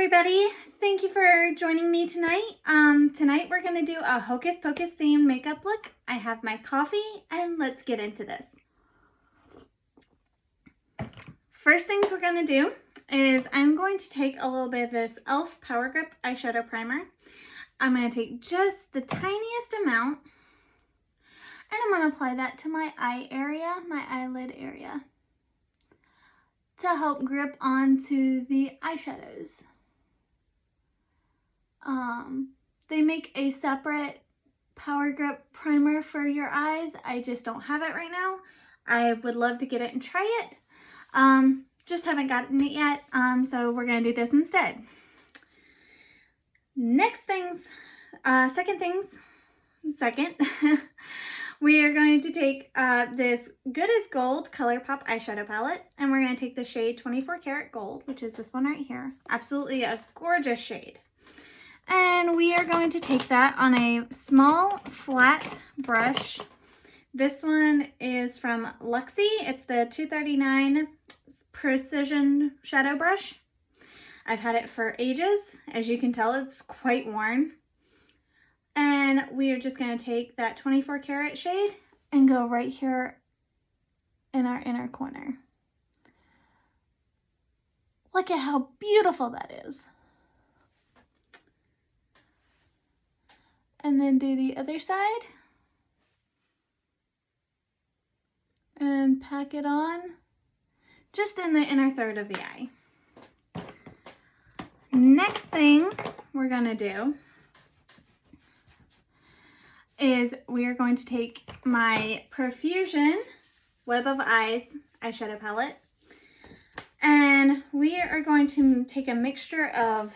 everybody, thank you for joining me tonight. Tonight we're going to do a Hocus Pocus themed makeup look. I have my coffee and let's get into this. First things we're going to do is I'm going to take a little bit of this e.l.f. Power Grip eyeshadow primer. I'm going to take just the tiniest amount and I'm going to apply that to my eye area, my eyelid area, to help grip onto the eyeshadows. They make a separate Power Grip primer for your eyes. I just don't have it right now. I would love to get it and try it. Just haven't gotten it yet, so we're gonna do this instead. Second, we are going to take this Good as Gold ColourPop eyeshadow palette, and we're going to take the shade 24 Karat Gold, which is this one right here. Absolutely a gorgeous shade. And we are going to take that on a small flat brush. This one is from Luxie. It's the 239 Precision Shadow Brush. I've had it for ages. As you can tell, it's quite worn. And we are just going to take that 24 karat shade and go right here in our inner corner. Look at how beautiful that is. And then do the other side. And pack it on just in the inner third of the eye. Next thing we're going to do is we are going to take my Profusion Web of Eyes eyeshadow palette, and we are going to take a mixture of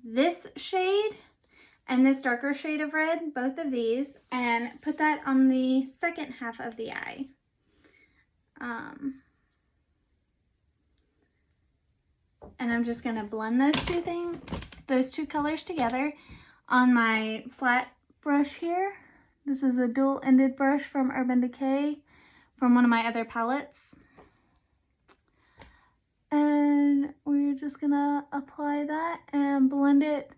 this shade and this darker shade of red, both of these, and put that on the second half of the eye. And I'm just gonna blend those two colors together on my flat brush here. This is a dual-ended brush from Urban Decay from one of my other palettes. And we're just gonna apply that and blend it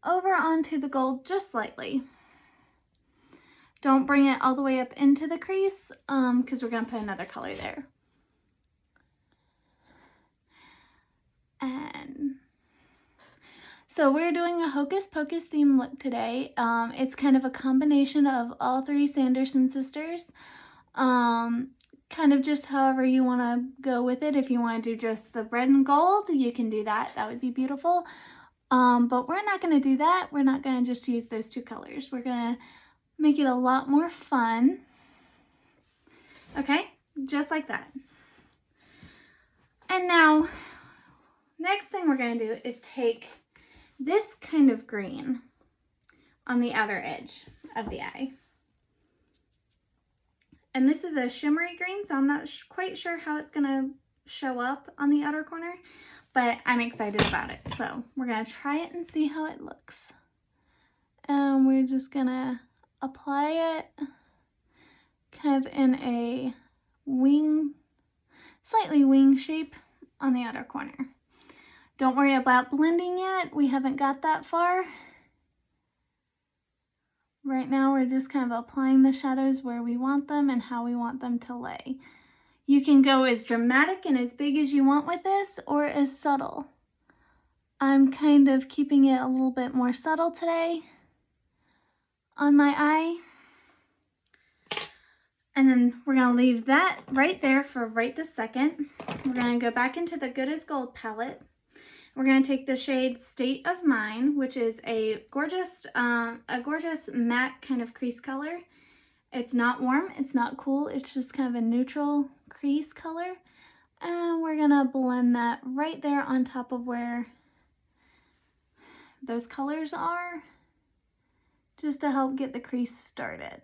over onto the gold just slightly. Don't bring it all the way up into the crease because we're gonna put another color there. And so we're doing a Hocus Pocus theme look today. It's kind of a combination of all three Sanderson sisters. Kind of just however you want to go with it. If you want to do just the red and gold, you can do that. That would be beautiful. But we're not going to do that. We're not going to just use those two colors. We're going to make it a lot more fun. Okay, just like that. And now, next thing we're going to do is take this kind of green on the outer edge of the eye. And this is a shimmery green, so I'm not quite sure how it's going to show up on the outer corner, but I'm excited about it. So we're going to try it and see how it looks. And we're just going to apply it kind of in a wing, slightly wing shape on the outer corner. Don't worry about blending yet. We haven't got that far. Right now we're just kind of applying the shadows where we want them and how we want them to lay. You can go as dramatic and as big as you want with this, or as subtle. I'm kind of keeping it a little bit more subtle today on my eye. And then we're going to leave that right there for right this second. We're going to go back into the Good as Gold palette. We're going to take the shade State of Mind, which is a gorgeous matte kind of crease color. It's not warm, it's not cool, it's just kind of a neutral crease color. And we're going to blend that right there on top of where those colors are, just to help get the crease started.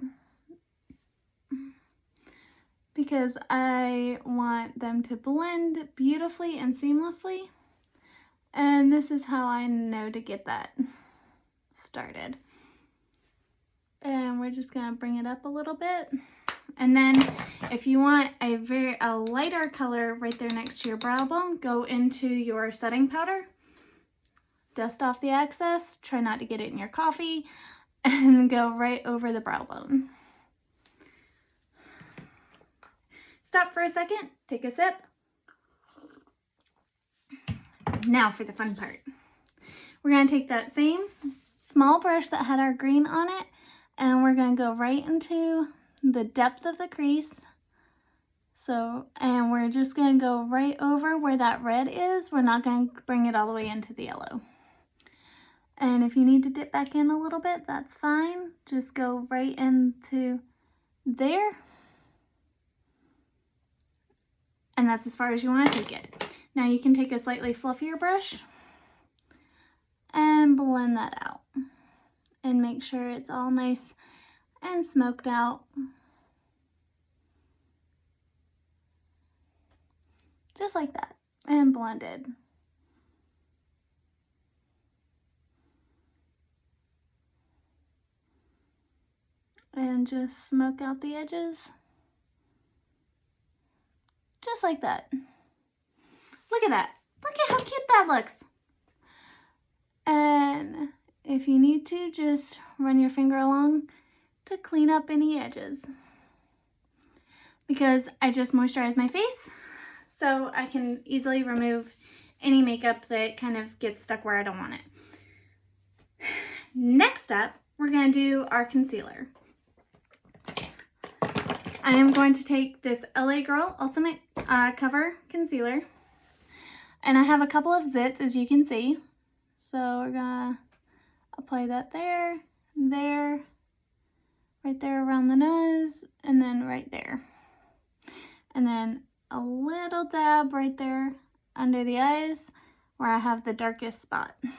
Because I want them to blend beautifully and seamlessly. And this is how I know to get that started. And we're just gonna bring it up a little bit. And then if you want a lighter color right there next to your brow bone, go into your setting powder dust off the excess, try not to get it in your coffee, and go right over the brow bone. Stop for a second, take a sip. Now for the fun part. We're going to take that same small brush that had our green on it, and we're going to go right into the depth of the crease. So, and we're just going to go right over where that red is. We're not going to bring it all the way into the yellow. And if you need to dip back in a little bit, that's fine. Just go right into there. And that's as far as you want to take it. Now you can take a slightly fluffier brush and blend that out. And make sure it's all nice and smoked out. Just like that. And blended. And just smoke out the edges. Just like that. Look at that. Look at how cute that looks. And if you need to, just run your finger along to clean up any edges. Because I just moisturized my face, so I can easily remove any makeup that kind of gets stuck where I don't want it. Next up, we're going to do our concealer. I am going to take this LA Girl Ultimate Cover Concealer. And I have a couple of zits, as you can see. So we're going to apply that there, there, right there around the nose, and then right there. And then a little dab right there under the eyes where I have the darkest spot. Is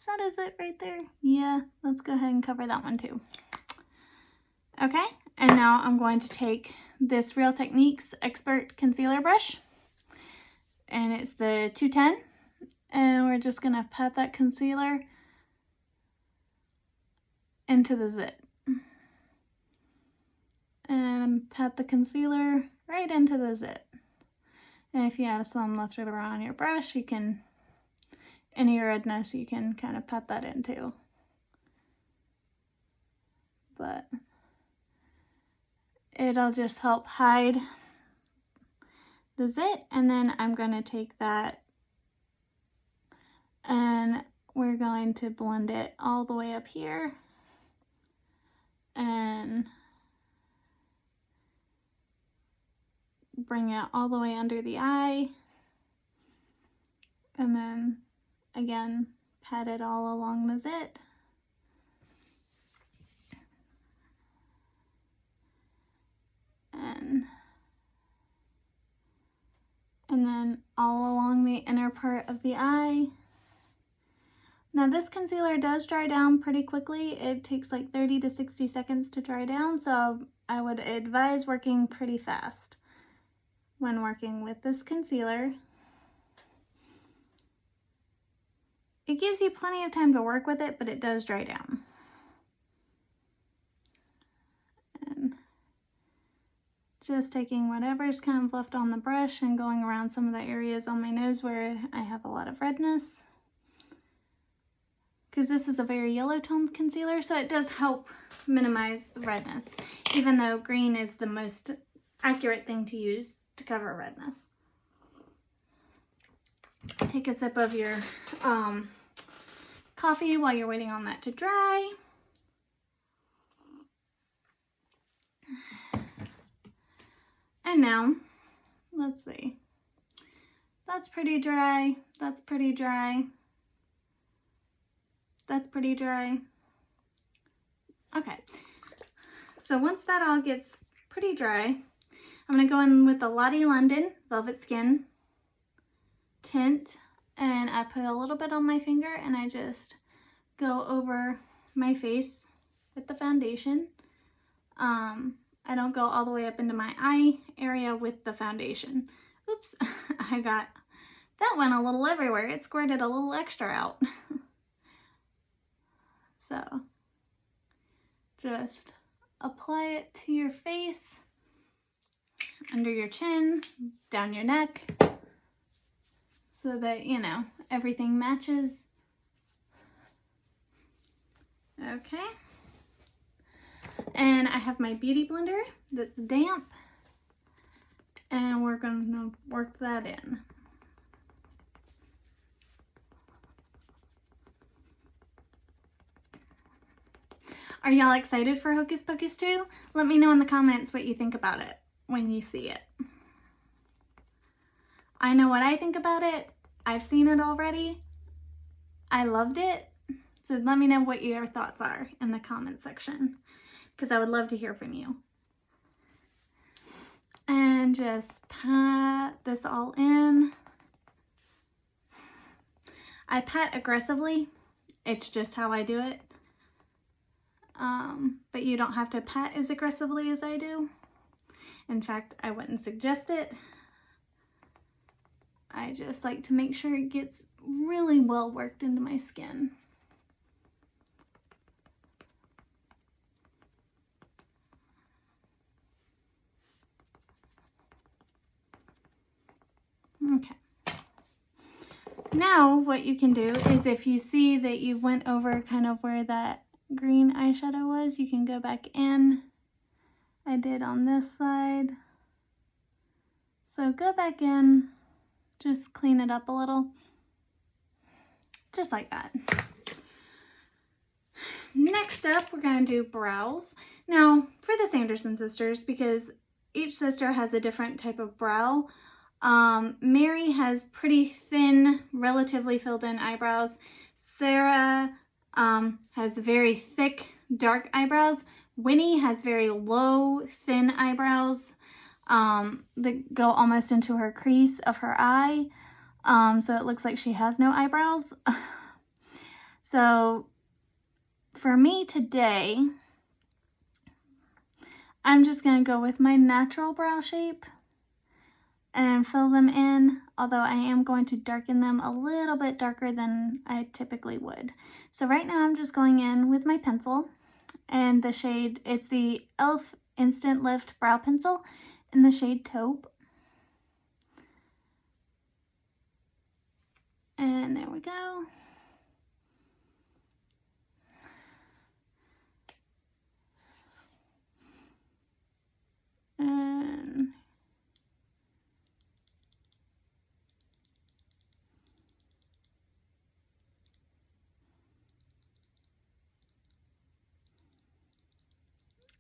that a zit right there? Yeah, let's go ahead and cover that one too. Okay, and now I'm going to take this Real Techniques Expert Concealer Brush. And it's the 210. And we're just going to pat that concealer into the zit. And pat the concealer right into the zit. And if you have some left over on your brush, you can, any redness, you can kind of pat that in too. But it'll just help hide the zit. And then I'm going to take that and we're going to blend it all the way up here and bring it all the way under the eye, and then again pat it all along the zit. And then all along the inner part of the eye. Now this concealer does dry down pretty quickly. It takes like 30 to 60 seconds to dry down, so I would advise working pretty fast when working with this concealer. It gives you plenty of time to work with it, but it does dry down. And just taking whatever's kind of left on the brush and going around some of the areas on my nose where I have a lot of redness. Because this is a very yellow toned concealer, so it does help minimize the redness, even though green is the most accurate thing to use to cover redness. Take a sip of your coffee while you're waiting on that to dry. And now, let's see. That's pretty dry. That's pretty dry. That's pretty dry. Okay. So once that all gets pretty dry, I'm going to go in with the Lottie London Velvet Skin tint, and I put a little bit on my finger and I just go over my face with the foundation. I don't go all the way up into my eye area with the foundation. Oops, I got, that went a little everywhere. It squirted a little extra out. So just apply it to your face, under your chin, down your neck. so that, you know, everything matches. Okay. And I have my beauty blender that's damp, and we're going to work that in. Are y'all excited for Hocus Pocus 2? Let me know in the comments what you think about it when you see it. I know what I think about it. I've seen it already. I loved it. So let me know what your thoughts are in the comment section, because I would love to hear from you. And just pat this all in. I pat aggressively. It's just how I do it. But you don't have to pat as aggressively as I do. In fact, I wouldn't suggest it. I just like to make sure it gets really well worked into my skin. Okay. Now what you can do is, if you see that you went over kind of where that green eyeshadow was, you can go back in. I did on this side. So go back in, just clean it up a little, just like that. Next up, we're going to do brows. Now, for the Sanderson sisters, because each sister has a different type of brow, Mary has pretty thin, relatively filled in eyebrows. Sarah has very thick, dark eyebrows. Winnie has very low, thin eyebrows that go almost into her crease of her eye. So it looks like she has no eyebrows. So for me today, I'm just going to go with my natural brow shape and fill them in, although I am going to darken them a little bit darker than I typically would. So right now I'm just going in with my pencil, and the shade, it's the e.l.f. Instant Lift Brow Pencil in the shade Taupe. And there we go. And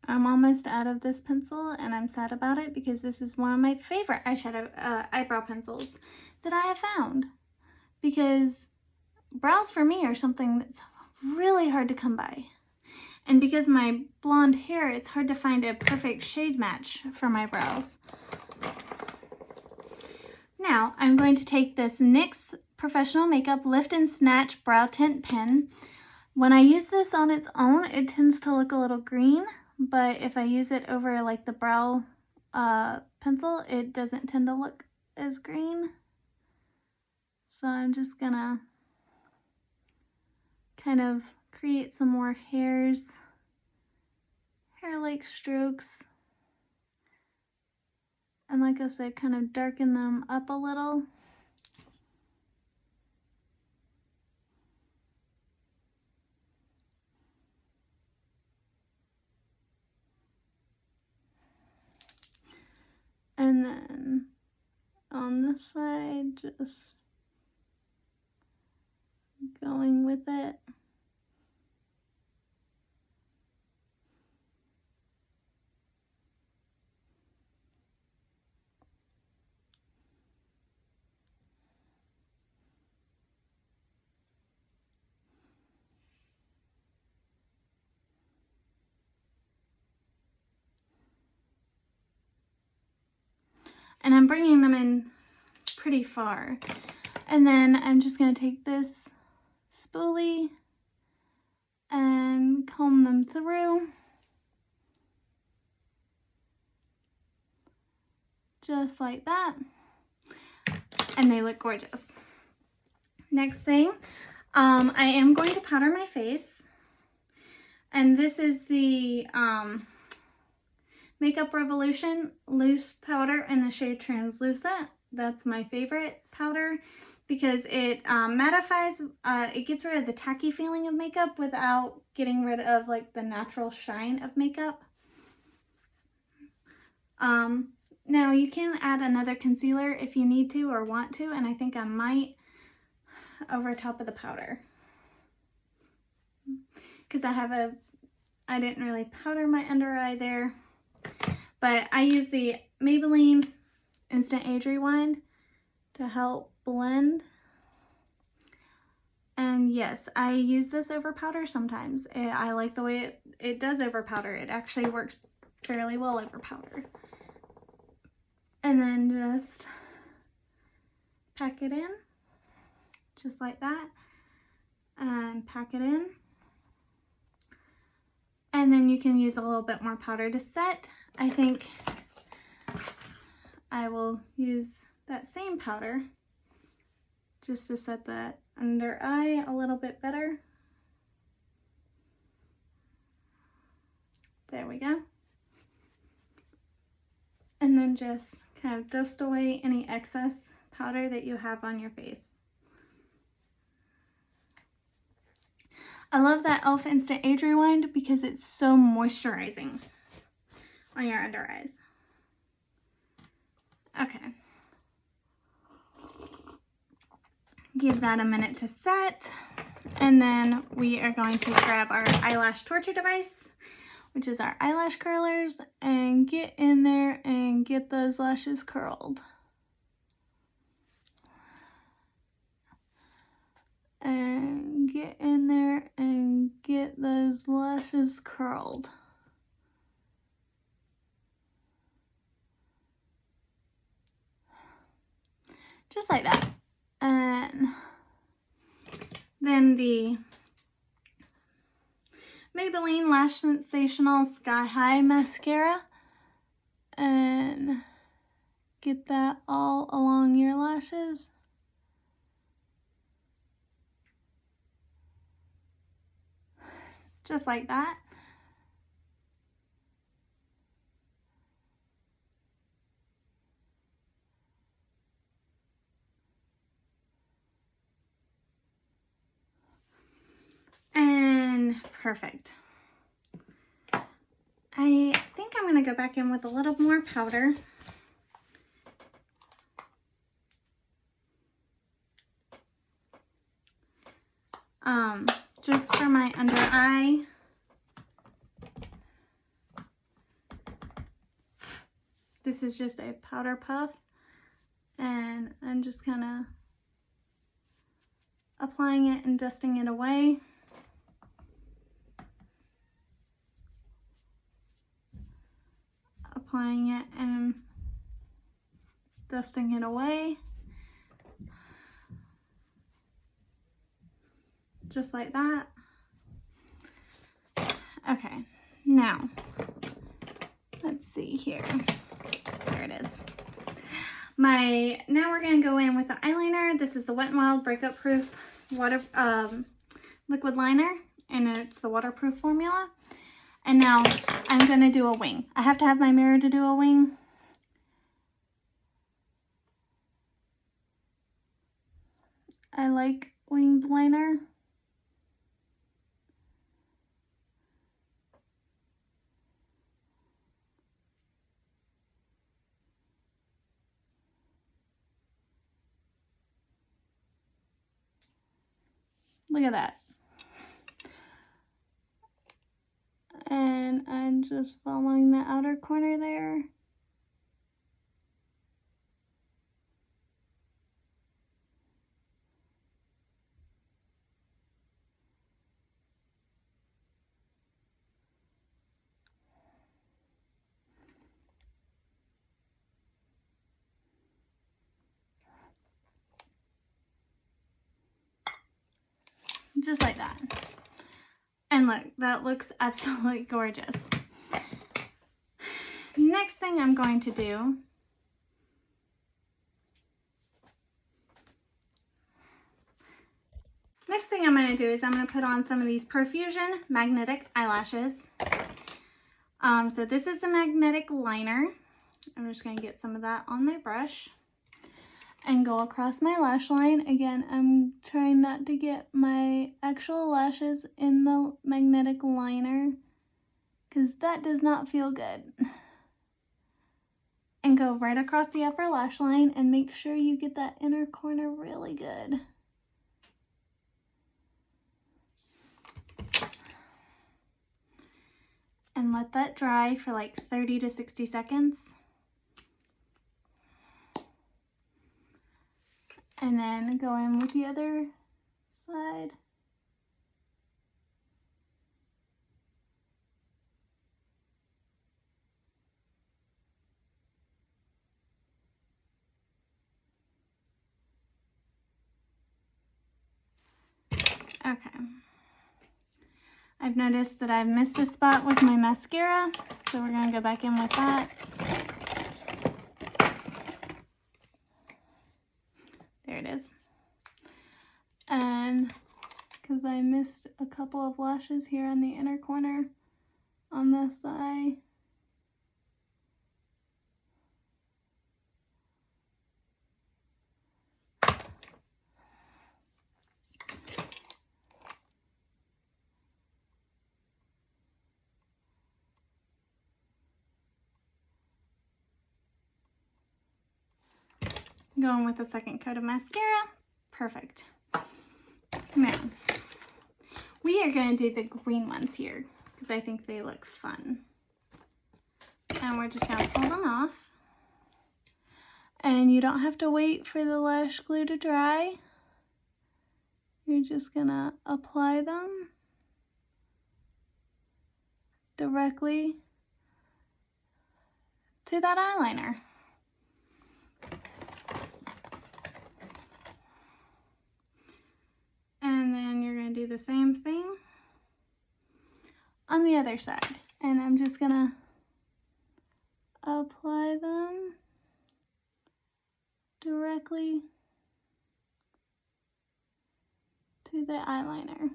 I'm almost out of this pencil, and I'm sad about it because this is one of my favorite eyebrow pencils that I have found. Because brows for me are something that's really hard to come by. And because my blonde hair, it's hard to find a perfect shade match for my brows. Now, I'm going to take this NYX Professional Makeup Lift and Snatch Brow Tint Pen. When I use this on its own, it tends to look a little green, but if I use it over like the brow pencil, it doesn't tend to look as green. So I'm just gonna kind of create some more hair-like strokes. And like I said, kind of darken them up a little. And then on this side, just going with it. And I'm bringing them in pretty far. And then I'm just going to take this spoolie and comb them through. Just like that. And they look gorgeous. Next thing, I am going to powder my face. And this is the Makeup Revolution loose powder in the shade Translucent. That's my favorite powder because it mattifies, it gets rid of the tacky feeling of makeup without getting rid of like the natural shine of makeup. Now you can add another concealer if you need to or want to, and I think I might over top of the powder, because I didn't really powder my under eye there, but I use the Maybelline Instant Age Rewind to help blend. And yes, I use this over powder sometimes. I like the way it does over powder. It actually works fairly well over powder. And then just pack it in, just like that, and pack it in. And then you can use a little bit more powder to set. I think I will use that same powder just to set that under eye a little bit better. There we go. And then just kind of dust away any excess powder that you have on your face. I love that e.l.f. Instant Age Rewind because it's so moisturizing on your under eyes. Okay. Give that a minute to set. And then we are going to grab our eyelash torture device, which is our eyelash curlers, and get in there and get those lashes curled. And get in there and get those lashes curled. Just like that. And then the Maybelline Lash Sensational Sky High Mascara, and get that all along your lashes. Just like that. And perfect. I think I'm going to go back in with a little more powder. Just for my under eye. This is just a powder puff, and I'm just kind of applying it and dusting it away. Applying it and dusting it away. Just like that. Okay, now, let's see here. There it is. Now we're going to go in with the eyeliner. This is the Wet n Wild Breakup Proof liquid liner, and it's the waterproof formula. And now I'm going to do a wing. I have to have my mirror to do a wing. I like winged liner. Look at that. And I'm just following the outer corner there. Just like that. And look, that looks absolutely gorgeous. Next thing I'm going to do is I'm going to put on some of these Profusion magnetic eyelashes. So this is the magnetic liner. I'm just going to get some of that on my brush. and go across my lash line. Again, I'm trying not to get my actual lashes in the magnetic liner because that does not feel good. And go right across the upper lash line and make sure you get that inner corner really good. And let that dry for like 30 to 60 seconds. And then go in with the other side. Okay. I've noticed that I've missed a spot with my mascara, so we're gonna go back in with that. There it is. And because I missed a couple of lashes here on the inner corner on this side. Going with a second coat of mascara. Perfect. Now, we are going to do the green ones here because I think they look fun. And we're just going to pull them off. And you don't have to wait for the lash glue to dry. You're just going to apply them directly to that eyeliner. And then you're going to do the same thing on the other side. And I'm just going to apply them directly to the eyeliner.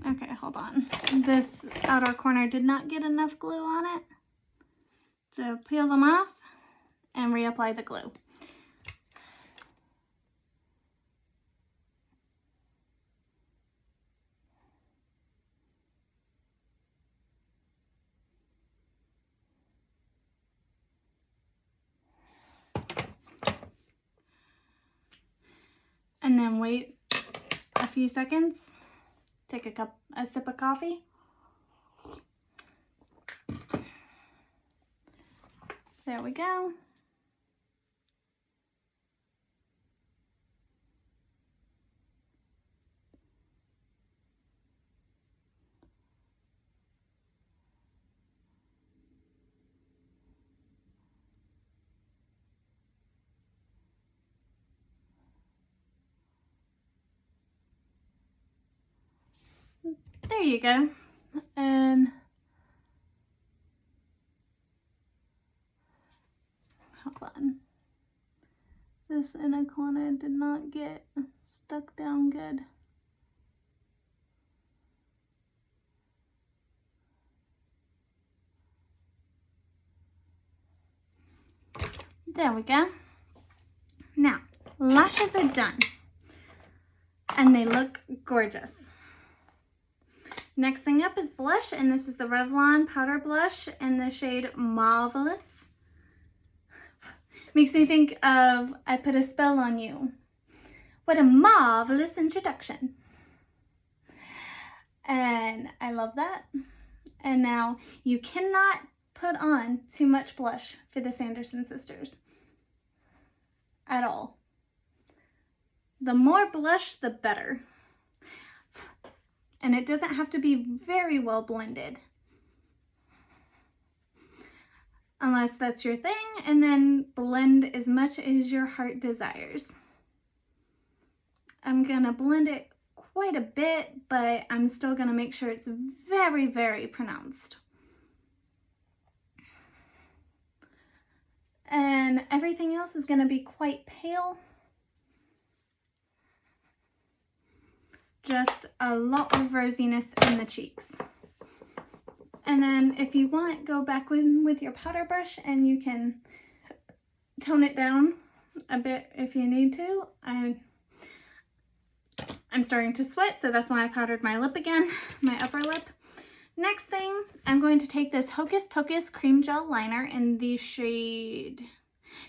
Okay, hold on. This outer corner did not get enough glue on it. So peel them off and reapply the glue. And then wait a few seconds. Take a sip of coffee. There we go. There you go. And hold on. This inner corner did not get stuck down good. There we go. Now, lashes are done. And they look gorgeous. Next thing up is blush, and this is the Revlon powder blush in the shade Marvelous. Makes me think of I Put a Spell on You. What a marvelous introduction. And I love that. And now you cannot put on too much blush for the Sanderson sisters at all. The more blush, the better. And it doesn't have to be very well blended. Unless that's your thing, and then blend as much as your heart desires. I'm gonna blend it quite a bit, but I'm still gonna make sure it's very, very pronounced. And everything else is gonna be quite pale. just a lot of rosiness in the cheeks. And then if you want, go back with your powder brush and you can tone it down a bit if you need to. I'm starting to sweat, so that's why I powdered my lip again, my upper lip. Next thing, I'm going to take this Hocus Pocus cream gel liner in the shade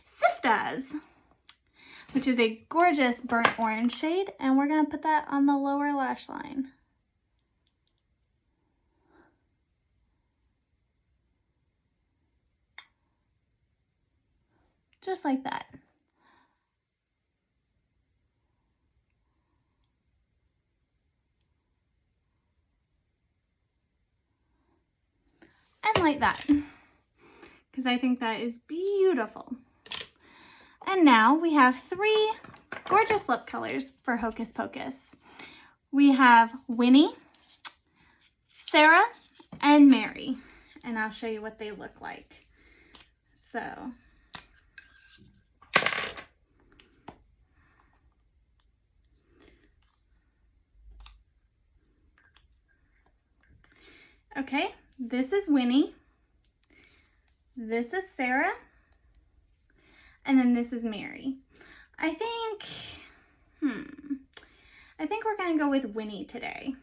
Sisters, which is a gorgeous burnt orange shade, and we're going to put that on the lower lash line. Just like that. And like that, because I think that is beautiful. And now we have 3 gorgeous lip colors for Hocus Pocus. We have Winnie, Sarah, and Mary, and I'll show you what they look like. So, okay, this is Winnie, this is Sarah, and then this is Mary. I think we're gonna go with Winnie today.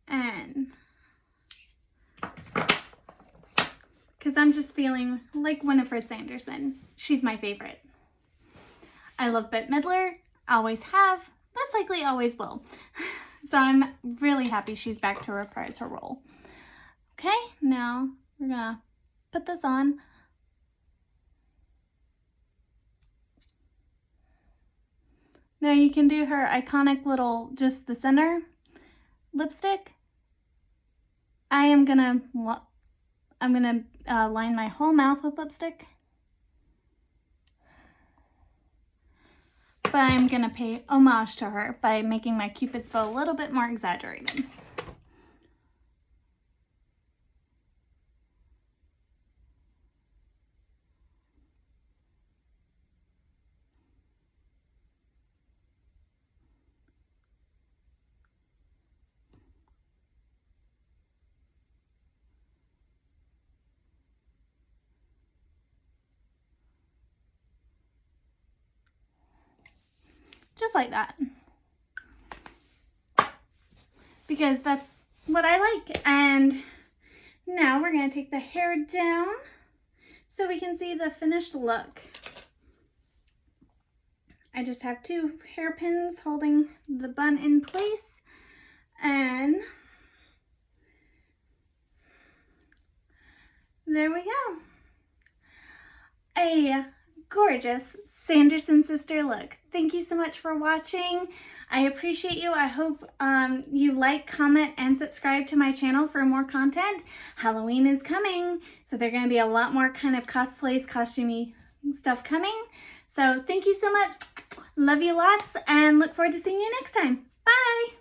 And because I'm just feeling like Winifred Sanderson. She's my favorite. I love Bette Midler, always have, most likely always will. So I'm really happy she's back to reprise her role. Okay, now we're gonna put this on. Now you can do her iconic little, just the center lipstick. I'm gonna line my whole mouth with lipstick. But I'm gonna pay homage to her by making my Cupid's bow a little bit more exaggerated. Just like that. Because that's what I like. And now we're going to take the hair down so we can see the finished look. I just have 2 hairpins holding the bun in place. And there we go. A gorgeous Sanderson sister look. Thank you so much for watching. I appreciate you. I hope you like, comment, and subscribe to my channel for more content. Halloween is coming, so there's going to be a lot more kind of cosplays, costumey stuff coming. So thank you so much. Love you lots, and look forward to seeing you next time. Bye!